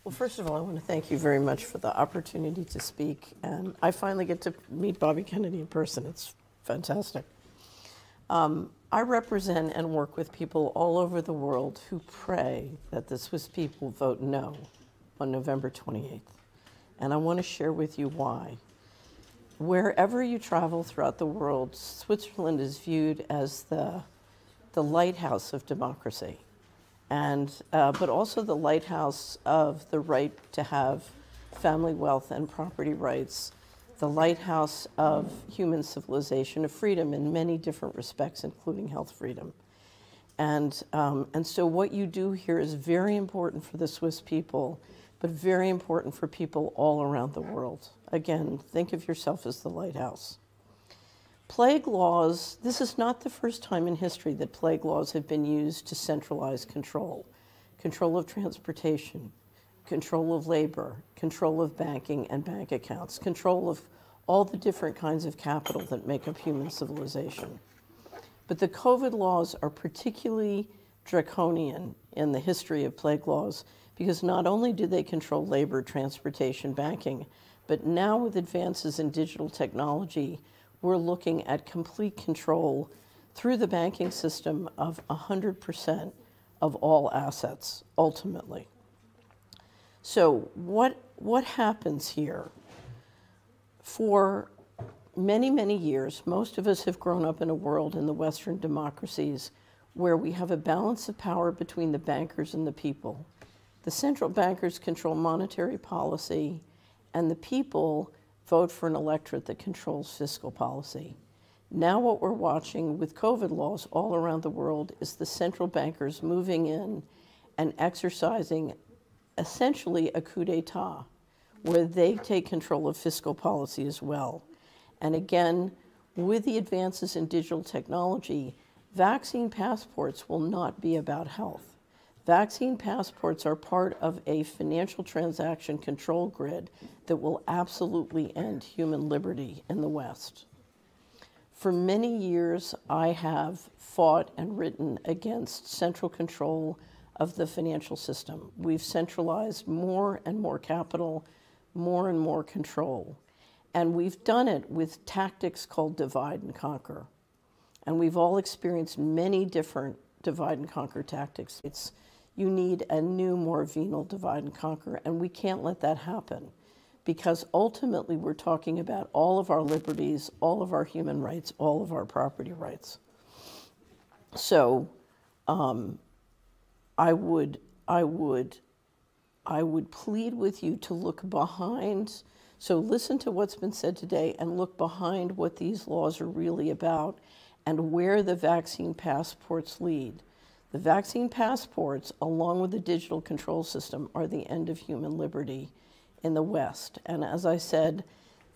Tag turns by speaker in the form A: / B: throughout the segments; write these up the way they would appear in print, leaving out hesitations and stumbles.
A: Well, first of all, I want to thank you very much for the opportunity to speak. And I finally get to meet Bobby Kennedy in person. It's fantastic. I represent and work with people all over the world who pray that the Swiss people vote no on November 28th. And I want to share with you why. Wherever you travel throughout the world, Switzerland is viewed as the lighthouse of democracy, but also the lighthouse of the right to have family wealth and property rights, the lighthouse of human civilization, of freedom in many different respects, including health freedom. And so what you do here is very important for the Swiss people, but very important for people all around the world. Again, think of yourself as the lighthouse. Plague laws, this is not the first time in history that plague laws have been used to centralize control. Control of transportation, control of labor, control of banking and bank accounts, control of all the different kinds of capital that make up human civilization. But the COVID laws are particularly draconian in the history of plague laws because not only do they control labor, transportation, banking, but now with advances in digital technology, we're looking at complete control through the banking system of 100% of all assets, ultimately. So what happens here? For many, many years, most of us have grown up in a world in the Western democracies where we have a balance of power between the bankers and the people. The central bankers control monetary policy, and the people vote for an electorate that controls fiscal policy. Now what we're watching with COVID laws all around the world is the central bankers moving in and exercising essentially a coup d'etat, where they take control of fiscal policy as well. And again, with the advances in digital technology, vaccine passports will not be about health. Vaccine passports are part of a financial transaction control grid that will absolutely end human liberty in the West. For many years, I have fought and written against central control of the financial system. We've centralized more and more capital, more and more control. And we've done it with tactics called divide and conquer. And we've all experienced many different divide and conquer tactics. You need a new, more venal divide and conquer, and we can't let that happen because ultimately we're talking about all of our liberties, all of our human rights, all of our property rights. So I would plead with you to look behind, so listen to what's been said today and look behind what these laws are really about and where the vaccine passports lead. The vaccine passports, along with the digital control system, are the end of human liberty in the West. And as I said,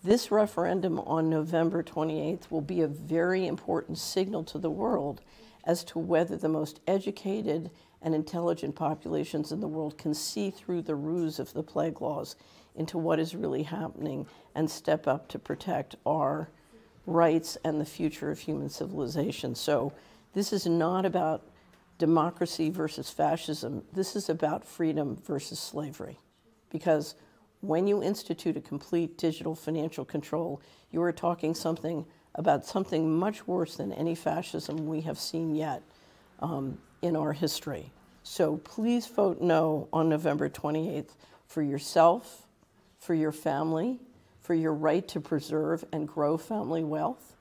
A: this referendum on November 28th will be a very important signal to the world as to whether the most educated and intelligent populations in the world can see through the ruse of the plague laws into what is really happening and step up to protect our rights and the future of human civilization. So this is not about democracy versus fascism. This is about freedom versus slavery. Because when you institute a complete digital financial control, you are talking about something much worse than any fascism we have seen yet in our history. So please vote no on November 28th for yourself, for your family, for your right to preserve and grow family wealth,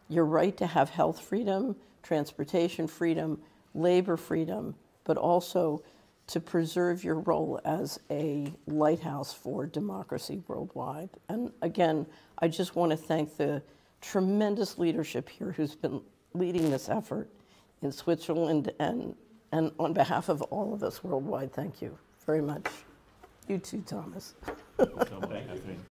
A: your right to have health freedom, transportation freedom, labor freedom, but also to preserve your role as a lighthouse for democracy worldwide. And again, I just want to thank the tremendous leadership here who's been leading this effort in Switzerland, and on behalf of all of us worldwide, thank you very much. You too, Thomas.